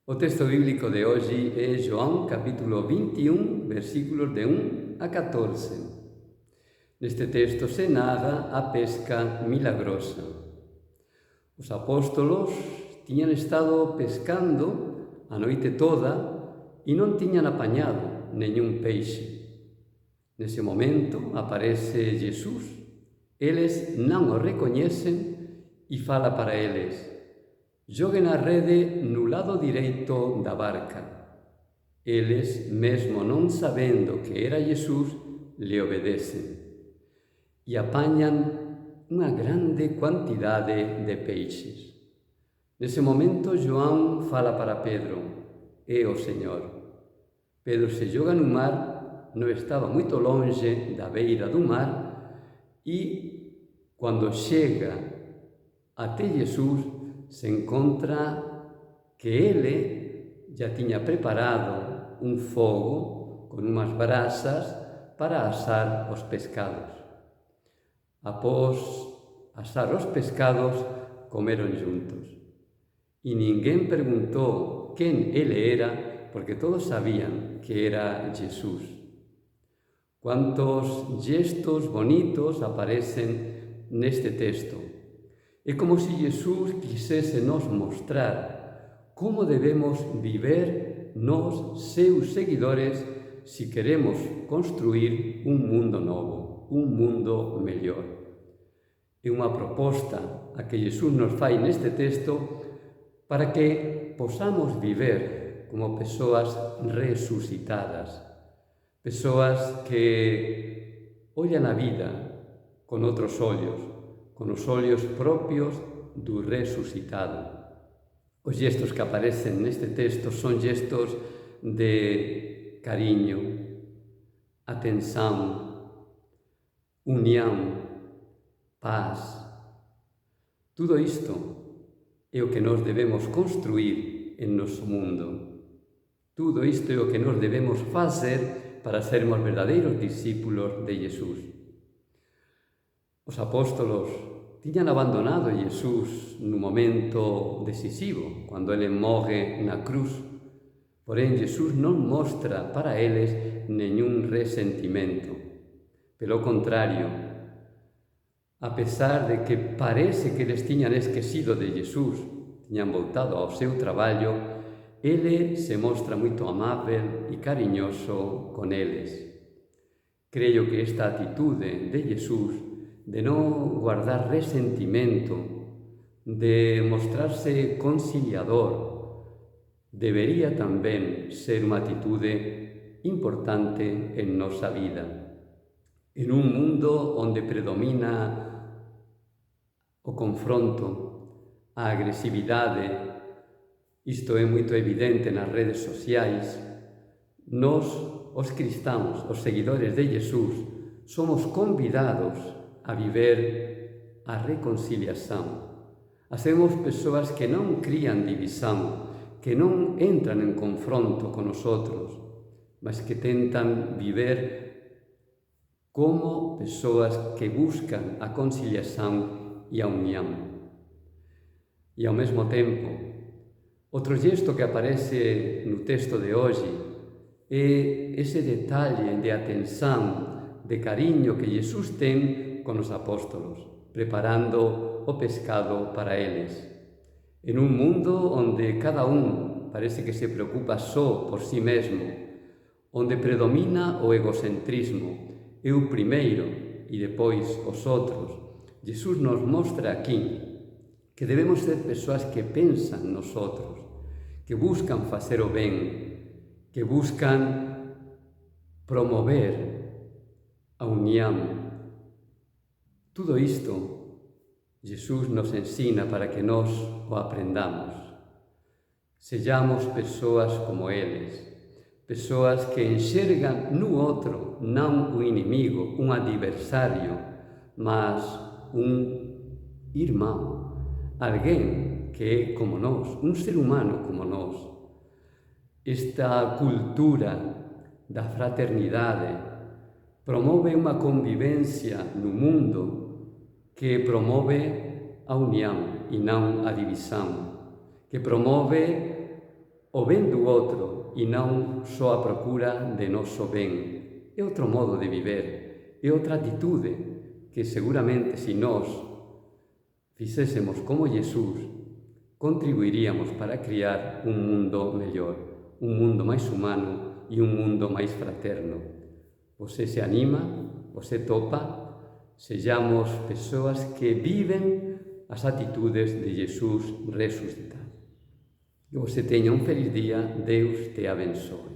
O texto bíblico de hoxe é João capítulo 21, versículos de 1 a 14. Neste texto se narra a pesca milagrosa. Os apóstolos tiñan estado pescando a noite toda e non tiñan apañado neñún peixe. Nese momento aparece Jesús. Eles non o recoñecen e fala para eles: «Xoguen a rede no lado direito da barca». Eles, mesmo non sabendo que era Jesús, le obedecen e apañan unha grande cuantidade de peixes. Nese momento, João fala para Pedro: «É o Señor». Pedro se xoga no mar, non estaba moito longe da beira do mar, e cando chega até Jesús, se encontra que ele ya tiña preparado un fogo con unhas brasas para asar os pescados. Após asar os pescados, comeron juntos. E ninguén preguntou quen ele era, porque todos sabían que era Jesús. Cuántos gestos bonitos aparecen neste texto. É como se Jesús quisese nos mostrar como debemos viver nos seus seguidores se queremos construir un mundo novo, un mundo mellor. É unha proposta a que Jesús nos fai neste texto para que posamos viver como persoas resucitadas, persoas que ollan a vida con outros ollos, con os ollos propios do resucitado. Os gestos que aparecen neste texto son gestos de cariño, atención, unión, paz. Tudo isto é o que nos debemos construir en noso mundo. Tudo isto é o que nos debemos facer para sermos verdadeiros discípulos de Jesús. Os apóstolos tiñan abandonado a Jesús no momento decisivo, cando ele morre na cruz. Porén, Jesús non mostra para eles neñún resentimento. Pelo contrario, a pesar de que parece que eles tiñan esquecido de Jesús, tiñan voltado ao seu traballo, ele se mostra moito amável e cariñoso con eles. Creo que esta atitude de Jesús de non guardar resentimento, de mostrarse conciliador, debería tamén ser unha atitude importante en nosa vida. En un mundo onde predomina o confronto, a agresividade, isto é moito evidente nas redes sociais, nós, os cristãos, os seguidores de Jesús, somos convidados a viver a reconciliación. Hacemos persoas que non crían división, que non entran en confronto con os outros, mas que tentan viver como persoas que buscan a conciliación e a unión. E ao mesmo tempo, outro gesto que aparece no texto de hoxe é ese detalle de atención, de cariño que Jesús ten con os apóstolos, preparando o pescado para eles. En un mundo onde cada un parece que se preocupa só por si mesmo, onde predomina o egocentrismo, eu primeiro e depois os outros, Jesús nos mostra aquí que debemos ser persoas que pensan nos outros, que buscan facer o ben, que buscan promover a unión. Tudo isto, Jesús nos ensina para que nós o aprendamos. Sellamos persoas como eles, persoas que enxergan no outro non un inimigo, un adversario, mas un irmão, alguén que é como nós, un ser humano como nós. Esta cultura da fraternidade promove unha convivencia no mundo que promove a unión e non a división, que promove o ben do outro e non só a procura de noso ben. É outro modo de viver, é outra atitude que seguramente se nós fixésemos como Jesús, contribuiríamos para criar un mundo mellor, un mundo máis humano e un mundo máis fraterno. Você se anima, você topa, sellamos persoas que viven as atitudes de Jesús resucitado. Que você teña un feliz día, Deus te abençoe.